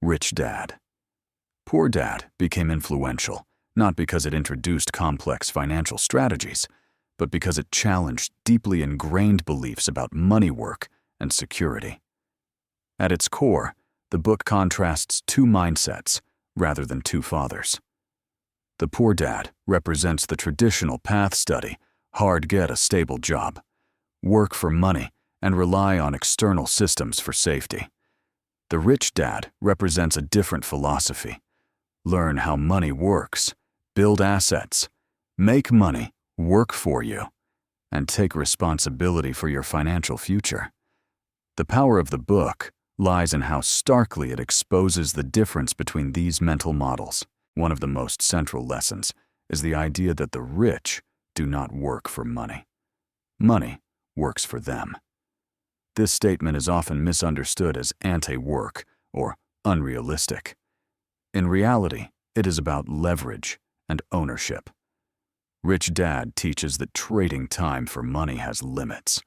Rich Dad. Poor Dad became influential, not because it introduced complex financial strategies, but because it challenged deeply ingrained beliefs about money work and security. At its core, the book contrasts two mindsets rather than two fathers. The poor dad represents the traditional path study, hard get a stable job, work for money, and rely on external systems for safety. The rich dad represents a different philosophy. Learn how money works, build assets, make money work for you, and take responsibility for your financial future. The power of the book lies in how starkly it exposes the difference between these mental models. One of the most central lessons is the idea that the rich do not work for money. Money works for them. This statement is often misunderstood as anti-work or unrealistic. In reality, it is about leverage and ownership. Rich Dad teaches that trading time for money has limits.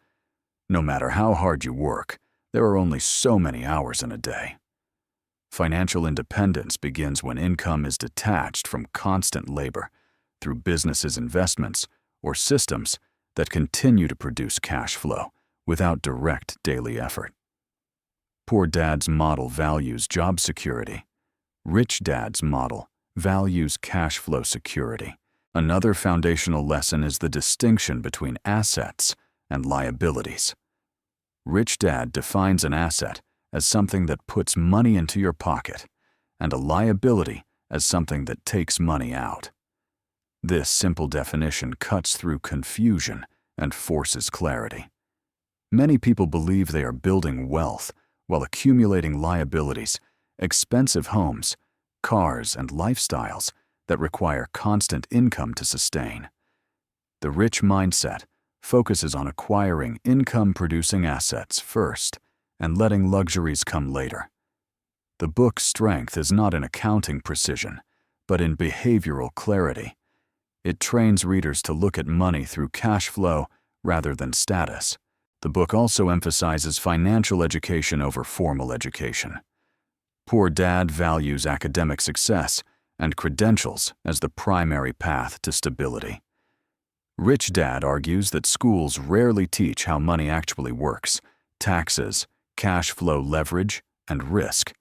No matter how hard you work, there are only so many hours in a day. Financial independence begins when income is detached from constant labor through businesses' investments or systems that continue to produce cash flow without direct daily effort. Poor Dad's model values job security. Rich Dad's model values cash flow security. Another foundational lesson is the distinction between assets and liabilities. Rich Dad defines an asset as something that puts money into your pocket, and a liability as something that takes money out. This simple definition cuts through confusion and forces clarity. Many people believe they are building wealth while accumulating liabilities, expensive homes, cars, and lifestyles that require constant income to sustain. The rich mindset focuses on acquiring income-producing assets first and letting luxuries come later. The book's strength is not in accounting precision, but in behavioral clarity. It trains readers to look at money through cash flow rather than status. The book also emphasizes financial education over formal education. Poor Dad values academic success and credentials as the primary path to stability. Rich Dad argues that schools rarely teach how money actually works: taxes, cash flow leverage, and risk.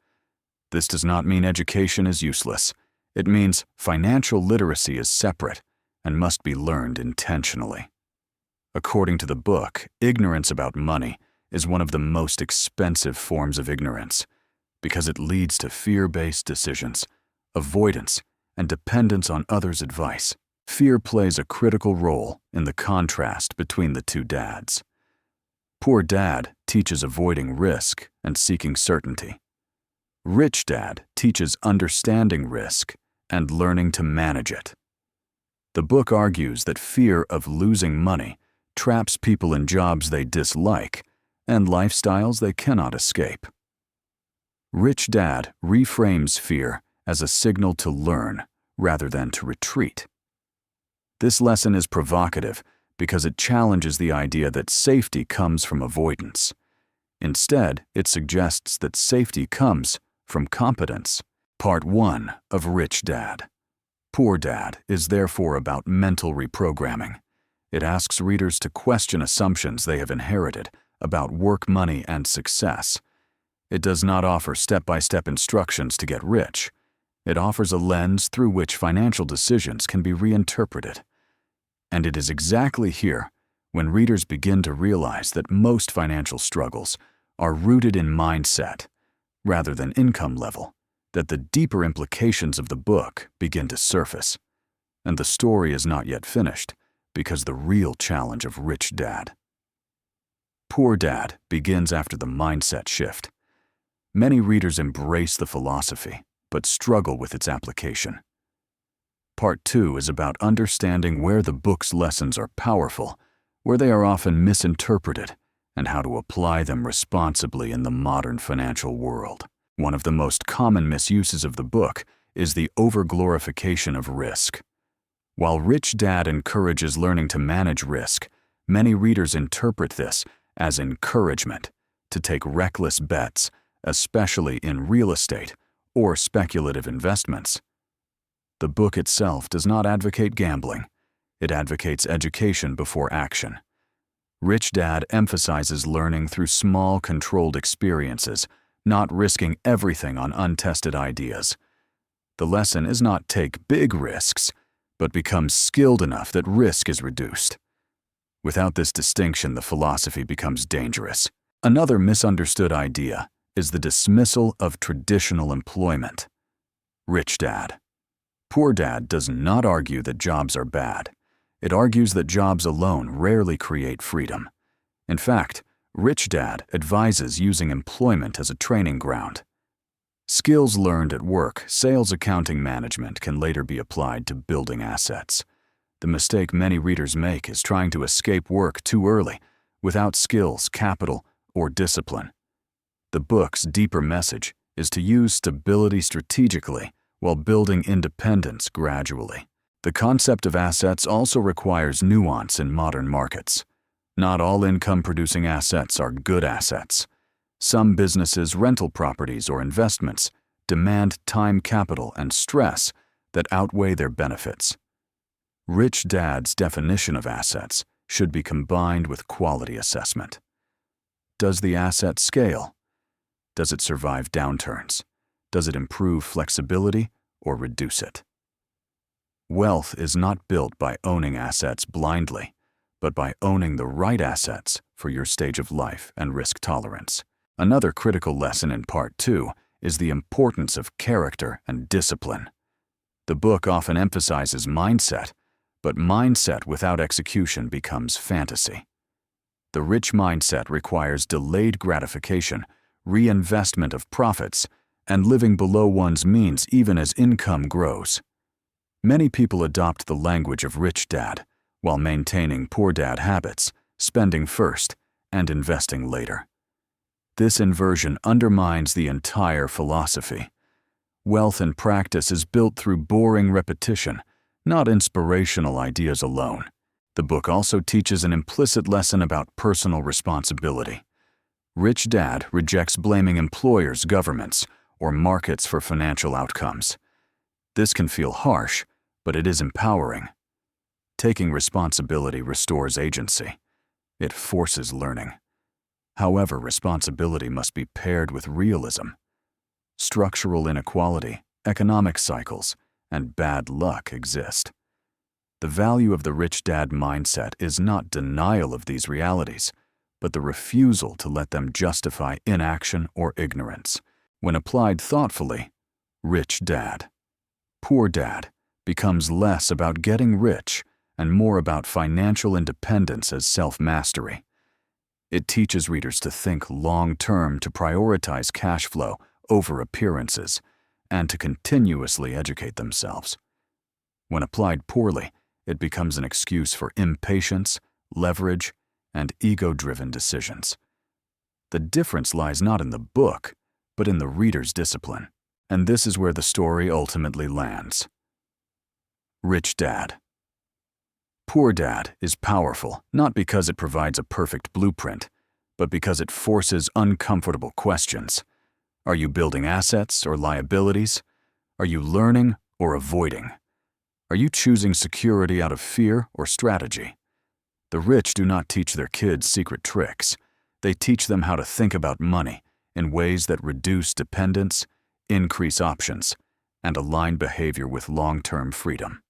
This does not mean education is useless. It means financial literacy is separate and must be learned intentionally. According to the book, ignorance about money is one of the most expensive forms of ignorance because it leads to fear-based decisions, avoidance, and dependence on others' advice. Fear plays a critical role in the contrast between the two dads. Poor Dad teaches avoiding risk and seeking certainty. Rich Dad teaches understanding risk and learning to manage it. The book argues that fear of losing money traps people in jobs they dislike and lifestyles they cannot escape. Rich Dad reframes fear as a signal to learn rather than to retreat. This lesson is provocative because it challenges the idea that safety comes from avoidance. Instead, it suggests that safety comes from competence. Part 1 of Rich Dad. Poor Dad is therefore about mental reprogramming. It asks readers to question assumptions they have inherited about work, money, and success. It does not offer step-by-step instructions to get rich. It offers a lens through which financial decisions can be reinterpreted. And it is exactly here when readers begin to realize that most financial struggles are rooted in mindset rather than income level, that the deeper implications of the book begin to surface. And the story is not yet finished because the real challenge of Rich Dad. Poor Dad begins after the mindset shift. Many readers embrace the philosophy, but struggle with its application. Part 2 is about understanding where the book's lessons are powerful, where they are often misinterpreted, and how to apply them responsibly in the modern financial world. One of the most common misuses of the book is the overglorification of risk. While Rich Dad encourages learning to manage risk, many readers interpret this as encouragement to take reckless bets, especially in real estate or speculative investments. The book itself does not advocate gambling. It advocates education before action. Rich Dad emphasizes learning through small, controlled experiences, not risking everything on untested ideas. The lesson is not take big risks, but become skilled enough that risk is reduced. Without this distinction, the philosophy becomes dangerous. Another misunderstood idea is the dismissal of traditional employment. Rich Dad. Poor Dad does not argue that jobs are bad. It argues that jobs alone rarely create freedom. In fact, Rich Dad advises using employment as a training ground. Skills learned at work, sales, accounting, management, can later be applied to building assets. The mistake many readers make is trying to escape work too early, without skills, capital, or discipline. The book's deeper message is to use stability strategically while building independence gradually. The concept of assets also requires nuance in modern markets. Not all income-producing assets are good assets. Some businesses, rental properties, or investments demand time, capital, and stress that outweigh their benefits. Rich Dad's definition of assets should be combined with quality assessment. Does the asset scale? Does it survive downturns? Does it improve flexibility or reduce it? Wealth is not built by owning assets blindly, but by owning the right assets for your stage of life and risk tolerance. Another critical lesson in Part 2 is the importance of character and discipline. The book often emphasizes mindset, but mindset without execution becomes fantasy. The rich mindset requires delayed gratification, reinvestment of profits, and living below one's means even as income grows. Many people adopt the language of Rich Dad while maintaining Poor Dad habits, spending first and investing later. This inversion undermines the entire philosophy. Wealth in practice is built through boring repetition, not inspirational ideas alone. The book also teaches an implicit lesson about personal responsibility. Rich Dad rejects blaming employers, governments, or markets for financial outcomes. This can feel harsh, but it is empowering. Taking responsibility restores agency. It forces learning. However, responsibility must be paired with realism. Structural inequality, economic cycles, and bad luck exist. The value of the Rich Dad mindset is not denial of these realities, but the refusal to let them justify inaction or ignorance. When applied thoughtfully, Rich Dad. Poor Dad becomes less about getting rich and more about financial independence as self-mastery. It teaches readers to think long-term, to prioritize cash flow over appearances, and to continuously educate themselves. When applied poorly, it becomes an excuse for impatience, leverage, and ego-driven decisions. The difference lies not in the book, but in the reader's discipline. And this is where the story ultimately lands. Rich Dad. Poor Dad is powerful not because it provides a perfect blueprint, but because it forces uncomfortable questions. Are you building assets or liabilities? Are you learning or avoiding? Are you choosing security out of fear or strategy? The rich do not teach their kids secret tricks. They teach them how to think about money in ways that reduce dependence, increase options, and align behavior with long-term freedom.